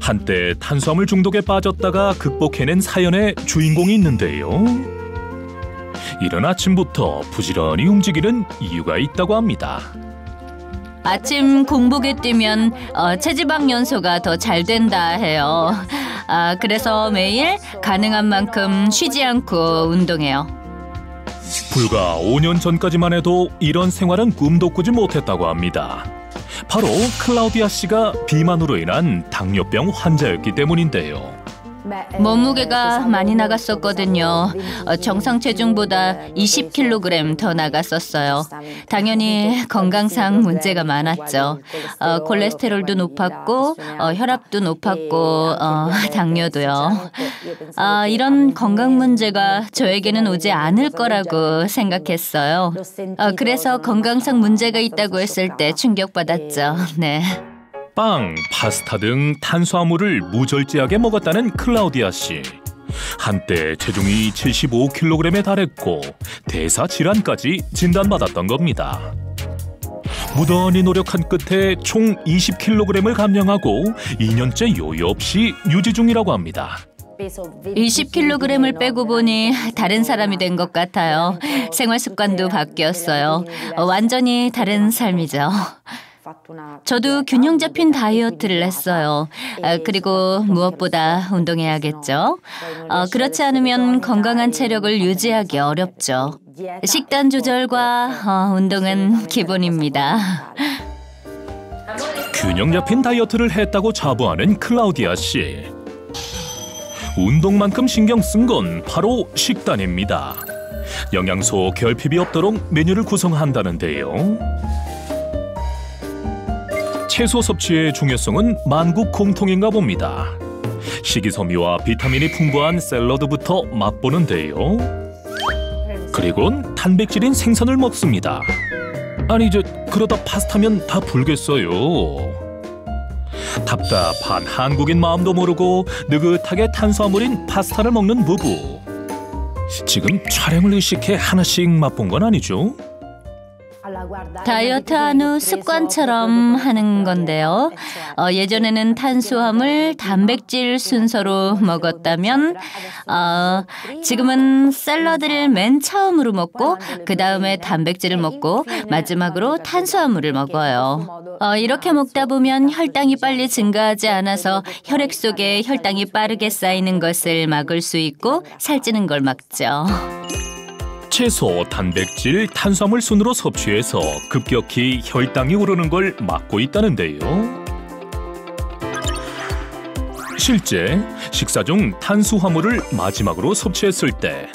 한때 탄수화물 중독에 빠졌다가 극복해낸 사연의 주인공이 있는데요. 이른 아침부터 부지런히 움직이는 이유가 있다고 합니다. 아침 공복에 뛰면 체지방 연소가 더 잘 된다 해요. 그래서 매일 가능한 만큼 쉬지 않고 운동해요. 불과 5년 전까지만 해도 이런 생활은 꿈도 꾸지 못했다고 합니다. 바로 클라우디아 씨가 비만으로 인한 당뇨병 환자였기 때문인데요. 몸무게가 많이 나갔었거든요. 정상 체중보다 20kg 더 나갔었어요. 당연히 건강상 문제가 많았죠. 콜레스테롤도 높았고 혈압도 높았고 당뇨도요. 이런 건강 문제가 저에게는 오지 않을 거라고 생각했어요. 그래서 건강상 문제가 있다고 했을 때 충격받았죠. 네. 빵, 파스타 등 탄수화물을 무절제하게 먹었다는 클라우디아 씨. 한때 체중이 75kg에 달했고 대사 질환까지 진단받았던 겁니다. 무던히 노력한 끝에 총 20kg을 감량하고 2년째 요요 없이 유지 중이라고 합니다. 20kg을 빼고 보니 다른 사람이 된 것 같아요. 생활 습관도 바뀌었어요. 완전히 다른 삶이죠. 저도 균형 잡힌 다이어트를 했어요. 그리고 무엇보다 운동해야겠죠. 그렇지 않으면 건강한 체력을 유지하기 어렵죠. 식단 조절과 운동은 기본입니다. 균형 잡힌 다이어트를 했다고 자부하는 클라우디아 씨. 운동만큼 신경 쓴 건 바로 식단입니다. 영양소 결핍이 없도록 메뉴를 구성한다는데요. 채소 섭취의 중요성은 만국 공통인가 봅니다. 식이섬유와 비타민이 풍부한 샐러드부터 맛보는데요. 그리곤 단백질인 생선을 먹습니다. 아니 그러다 파스타면 다 불겠어요. 답답한 한국인 마음도 모르고 느긋하게 탄수화물인 파스타를 먹는 부부. 지금 촬영을 의식해 하나씩 맛본 건 아니죠? 다이어트한 후 습관처럼 하는 건데요. 예전에는 탄수화물, 단백질 순서로 먹었다면 지금은 샐러드를 맨 처음으로 먹고 그 다음에 단백질을 먹고 마지막으로 탄수화물을 먹어요. 이렇게 먹다 보면 혈당이 빨리 증가하지 않아서 혈액 속에 혈당이 빠르게 쌓이는 것을 막을 수 있고 살찌는 걸 막죠. 채소, 단백질, 탄수화물 순으로 섭취해서 급격히 혈당이 오르는 걸 막고 있다는데요. 실제 식사 중 탄수화물을 마지막으로 섭취했을 때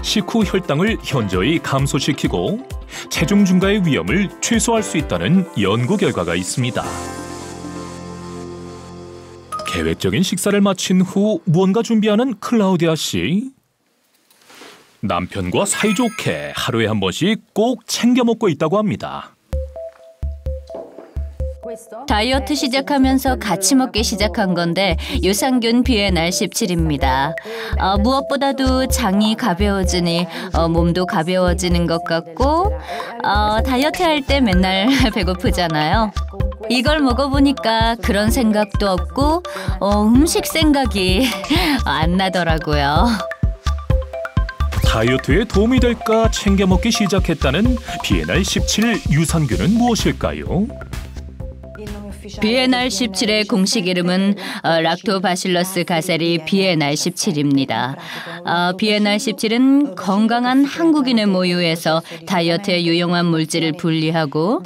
식후 혈당을 현저히 감소시키고 체중 증가의 위험을 최소화할 수 있다는 연구 결과가 있습니다. 계획적인 식사를 마친 후 무언가 준비하는 클라우디아 씨. 남편과 사이좋게 하루에 한 번씩 꼭 챙겨 먹고 있다고 합니다. 다이어트 시작하면서 같이 먹기 시작한 건데 유산균 비엔알 17입니다. 무엇보다도 장이 가벼워지니 몸도 가벼워지는 것 같고 다이어트 할 때 맨날 배고프잖아요. 이걸 먹어보니까 그런 생각도 없고 음식 생각이 안 나더라고요. 다이어트에 도움이 될까 챙겨 먹기 시작했다는 비엔알 17 유산균은 무엇일까요? 비엔알 17의 공식 이름은 락토바실러스 가세리 비엔알 17입니다. 비엔알 17은 건강한 한국인의 모유에서 다이어트에 유용한 물질을 분리하고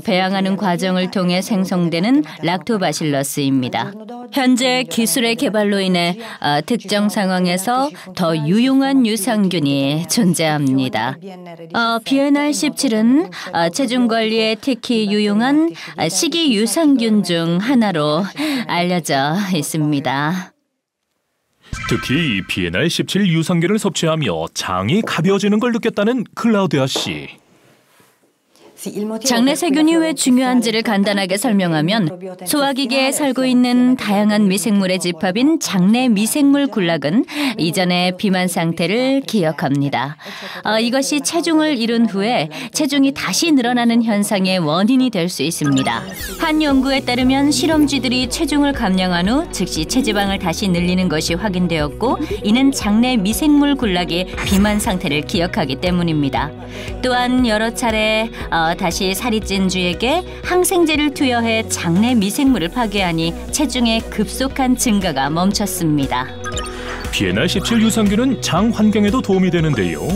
배양하는 과정을 통해 생성되는 락토바실러스입니다. 현재 기술의 개발로 인해 특정 상황에서 더 유용한 유산균이 존재합니다. 비엔알 17은 체중 관리에 특히 유용한 식이 유산균 중 하나로 알려져 있습니다. 특히 비엔알 17 유산균을 섭취하며 장이 가벼워지는 걸 느꼈다는 클라우디아 씨. 장내 세균이 왜 중요한지를 간단하게 설명하면 소화기계에 살고 있는 다양한 미생물의 집합인 장내 미생물 군락은 이전의 비만 상태를 기억합니다. 이것이 체중을 이룬 후에 체중이 다시 늘어나는 현상의 원인이 될 수 있습니다. 한 연구에 따르면 실험쥐들이 체중을 감량한 후 즉시 체지방을 다시 늘리는 것이 확인되었고, 이는 장내 미생물 군락이 비만 상태를 기억하기 때문입니다. 또한 여러 차례 다시 살이 찐 쥐에게 항생제를 투여해 장내 미생물을 파괴하니 체중의 급속한 증가가 멈췄습니다. 비엔알17 유산균은 장 환경에도 도움이 되는데요.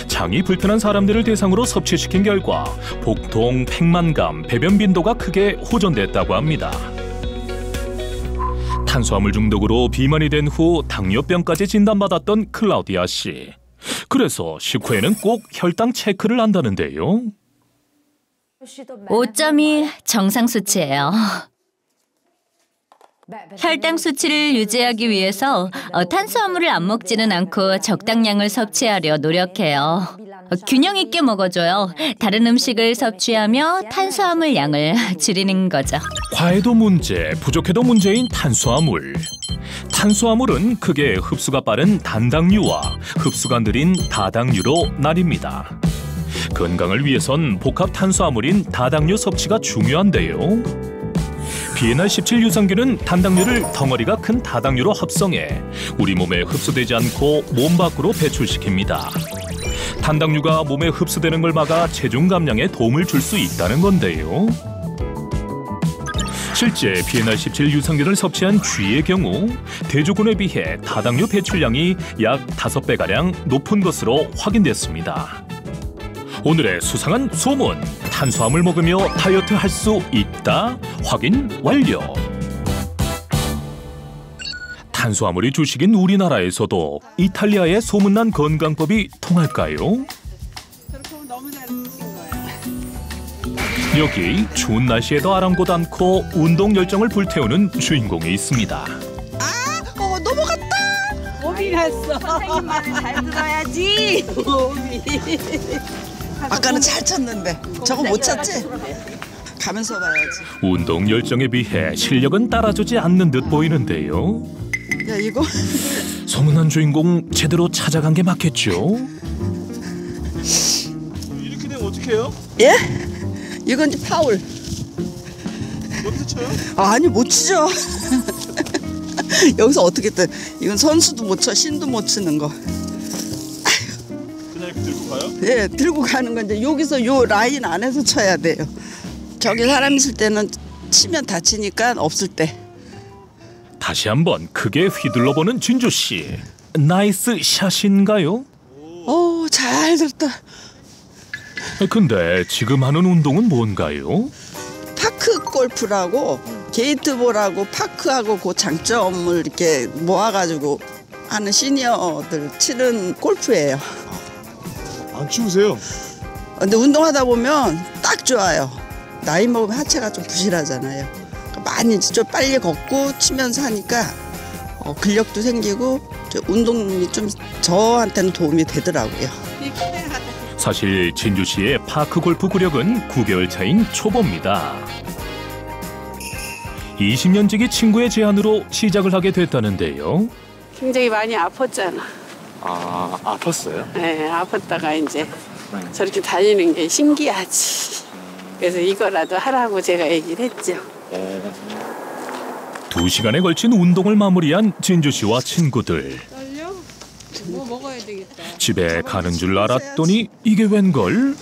장이 불편한 사람들을 대상으로 섭취시킨 결과 복통, 팽만감, 배변 빈도가 크게 호전됐다고 합니다. 탄수화물 중독으로 비만이 된 후 당뇨병까지 진단받았던 클라우디아 씨. 그래서 식후에는 꼭 혈당 체크를 한다는데요. 5점이 정상 수치예요. 혈당 수치를 유지하기 위해서 탄수화물을 안 먹지는 않고 적당량을 섭취하려 노력해요. 균형 있게 먹어줘요. 다른 음식을 섭취하며 탄수화물 양을 줄이는 거죠. 과해도 문제, 부족해도 문제인 탄수화물. 탄수화물은 크게 흡수가 빠른 단당류와 흡수가 느린 다당류로 나뉩니다. 건강을 위해선 복합 탄수화물인 다당류 섭취가 중요한데요. 비엔알17 유산균은 단당류를 덩어리가 큰 다당류로 합성해 우리 몸에 흡수되지 않고 몸 밖으로 배출시킵니다. 단당류가 몸에 흡수되는 걸 막아 체중 감량에 도움을 줄 수 있다는 건데요. 실제 비엔알17 유산균을 섭취한 쥐의 경우 대조군에 비해 다당류 배출량이 약 5배가량 높은 것으로 확인됐습니다. 오늘의 수상한 소문, 탄수화물 먹으며 다이어트 할 수 있다? 확인 완료. 탄수화물이 주식인 우리나라에서도 이탈리아의 소문난 건강법이 통할까요? 여기 추운 날씨에도 아랑곳 않고 운동 열정을 불태우는 주인공이 있습니다. 넘어갔다. 몸이 갔어. 선생님 말 잘 들어야지. 몸이. 아까는 잘 쳤는데 저거 못 쳤지? 가면서 봐야지. 운동 열정에 비해 실력은 따라주지 않는 듯 보이는데요. 야, 이거 소문난 주인공 제대로 찾아간 게 맞겠죠? 이렇게 되면 어떡해요? 예? 이건 이제 파울. 어떻게 쳐요? 아니 못 치죠. 여기서 어떻게 돼? 이건 선수도 못 쳐, 신도 못 치는 거. 그냥 이렇게 들고 가요? 예, 들고 가는 건 이제 여기서 요 라인 안에서 쳐야 돼요. 저기 사람 있을 때는 치면 다치니까 없을 때. 다시 한번 크게 휘둘러보는 진주 씨. 나이스 샷인가요? 오, 잘 들었다. 근데 지금 하는 운동은 뭔가요? 파크 골프라고 게이트볼하고 파크하고 그 장점을 이렇게 모아가지고 하는 시니어들 치는 골프예요. 안 추우세요? 근데 운동하다 보면 딱 좋아요. 나이 먹으면 하체가 좀 부실하잖아요. 많이 좀 빨리 걷고 치면서 하니까 근력도 생기고 운동이 좀 저한테는 도움이 되더라고요. 사실 진주 씨의 파크 골프 구력은 9개월 차인 초보입니다. 20년 지기 친구의 제안으로 시작을 하게 됐다는데요. 굉장히 많이 아팠잖아. 아, 아팠어요? 네, 아팠다가 이제 저렇게 다니는 게 신기하지. 그래서 이거라도 하라고 제가 얘기를 했죠. 2시간에 걸친 운동을 마무리한 진주 씨와 친구들. 떨려? 뭐 먹어야 되겠다. 집에 가는 줄 알았더니 이게 웬걸?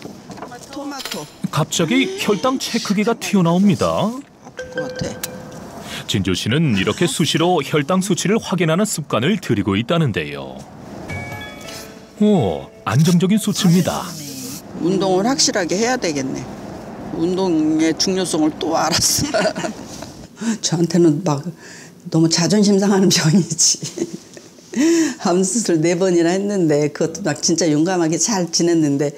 토마토 갑자기 혈당 체크기가 튀어나옵니다. 아플 것 같아. 진주 씨는 이렇게 수시로 혈당 수치를 확인하는 습관을 들이고 있다는데요. 오, 안정적인 수치입니다. 운동을 확실하게 해야 되겠네. 운동의 중요성을 또 알았어. 저한테는 막 너무 자존심 상하는 병이지. 암수술 4번이나 했는데 그것도 막 진짜 용감하게 잘 지냈는데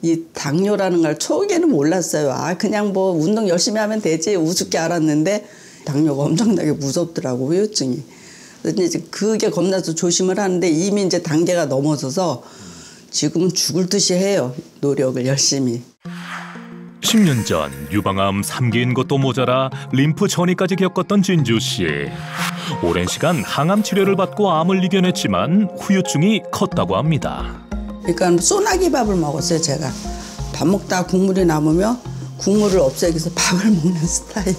이 당뇨라는 걸 초기에는 몰랐어요. 그냥 뭐 운동 열심히 하면 되지 우습게 알았는데 당뇨가 엄청나게 무섭더라고, 후유증이. 그래서 이제 그게 겁나서 조심을 하는데 이미 이제 단계가 넘어서서 지금은 죽을 듯이 해요. 노력을 열심히. 10년 전 유방암 3기인 것도 모자라 림프 전이까지 겪었던 진주 씨. 오랜 시간 항암 치료를 받고 암을 이겨냈지만 후유증이 컸다고 합니다. 그러니까 소나기 밥을 먹었어요. 제가 밥 먹다가 국물이 남으면 국물을 없애기 위해서 밥을 먹는 스타일.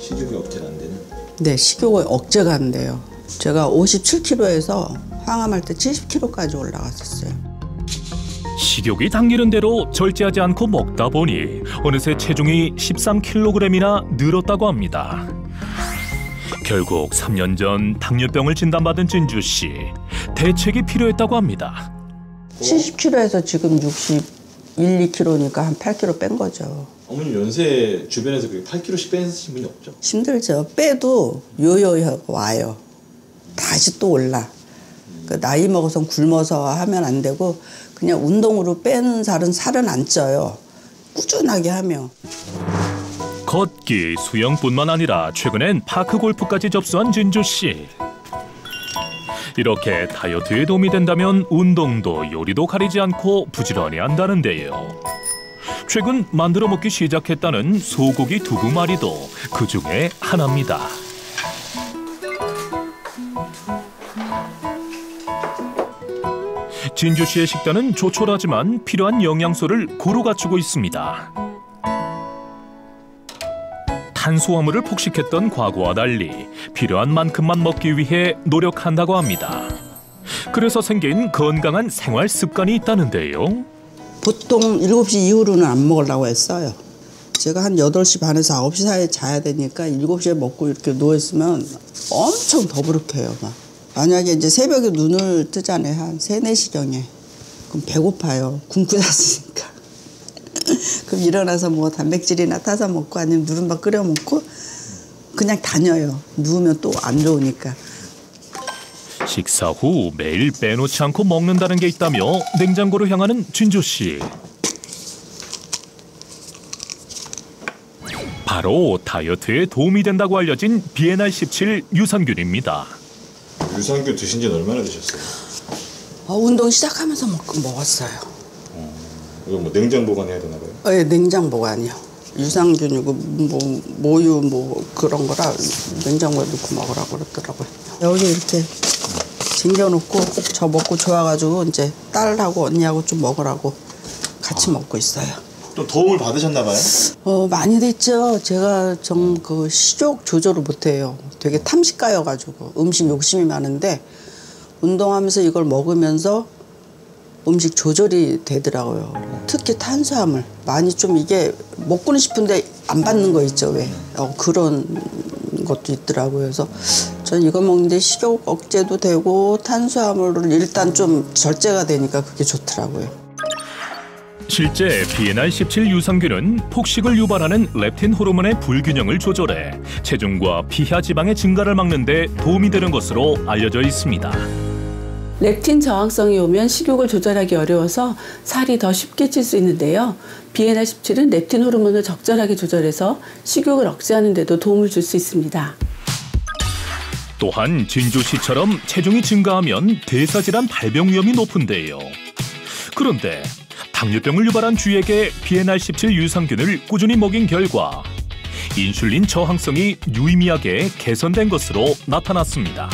식욕이 억제가 안 되는? 네, 식욕이 억제가 안 돼요. 제가 57kg에서 항암할 때 70kg까지 올라갔었어요. 식욕이 당기는 대로 절제하지 않고 먹다 보니 어느새 체중이 13kg이나 늘었다고 합니다. 결국 3년 전 당뇨병을 진단받은 진주 씨. 대책이 필요했다고 합니다. 70kg에서 지금 61, 2kg니까 한 8kg 뺀 거죠. 어머님 연세 주변에서 8kg씩 빼신 분이 없죠? 힘들죠. 빼도 요요하고 와요. 다시 또 올라. 그 나이 먹어서 굶어서 하면 안 되고 그냥 운동으로 빼는 살은 안 쪄요. 꾸준하게 하면. 걷기, 수영뿐만 아니라 최근엔 파크 골프까지 접수한 진주 씨. 이렇게 다이어트에 도움이 된다면 운동도 요리도 가리지 않고 부지런히 한다는데요. 최근 만들어 먹기 시작했다는 소고기 두부말이도 그 중에 하나입니다. 진주 씨의 식단은 조촐하지만 필요한 영양소를 고루 갖추고 있습니다. 탄수화물을 폭식했던 과거와 달리 필요한 만큼만 먹기 위해 노력한다고 합니다. 그래서 생긴 건강한 생활 습관이 있다는데요. 보통 7시 이후로는 안 먹으려고 했어요. 제가 한 8시 반에서 9시 사이에 자야 되니까 7시에 먹고 이렇게 누워있으면 엄청 더부룩해요. 막. 만약에 이제 새벽에 눈을 뜨잖아요. 한 3, 4시경에. 그럼 배고파요. 굶고 잤으니까. 그럼 일어나서 뭐 단백질이나 타서 먹고 아니면 누른밥 끓여 먹고 그냥 다녀요. 누우면 또 안 좋으니까. 식사 후 매일 빼놓지 않고 먹는다는 게 있다며 냉장고로 향하는 진주 씨. 바로 다이어트에 도움이 된다고 알려진 BNR17 유산균입니다. 유산균 드신 지는 얼마나 되셨어요? 운동 시작하면서 먹었어요. 이거 뭐 냉장 보관해야 되나 봐요? 네, 냉장 보관이요. 유산균이고 뭐 모유 뭐 그런 거라 냉장고에 넣고 먹으라고 그러더라고요. 여기 이렇게 쟁여놓고 저 먹고 좋아가지고 이제 딸하고 언니하고 좀 먹으라고 같이 먹고 있어요. 좀 도움을 받으셨나 봐요? 많이 됐죠. 제가 좀 그 식욕 조절을 못해요. 되게 탐식가여가지고 음식 욕심이 많은데 운동하면서 이걸 먹으면서 음식 조절이 되더라고요. 특히 탄수화물 많이 좀 이게 먹고는 싶은데 안 받는 거 있죠 왜? 그런 것도 있더라고요. 그래서 전 이거 먹는데 식욕 억제도 되고 탄수화물을 일단 좀 절제가 되니까 그게 좋더라고요. 실제 BNR17 유산균은 폭식을 유발하는 렙틴 호르몬의 불균형을 조절해 체중과 피하 지방의 증가를 막는 데 도움이 되는 것으로 알려져 있습니다. 렙틴 저항성이 오면 식욕을 조절하기 어려워서 살이 더 쉽게 찔 수 있는데요. BNR17은 렙틴 호르몬을 적절하게 조절해서 식욕을 억제하는 데도 도움을 줄 수 있습니다. 또한 진주 씨처럼 체중이 증가하면 대사질환 발병 위험이 높은데요. 그런데 당뇨병을 유발한 쥐에게 BNR17 유산균을 꾸준히 먹인 결과 인슐린 저항성이 유의미하게 개선된 것으로 나타났습니다.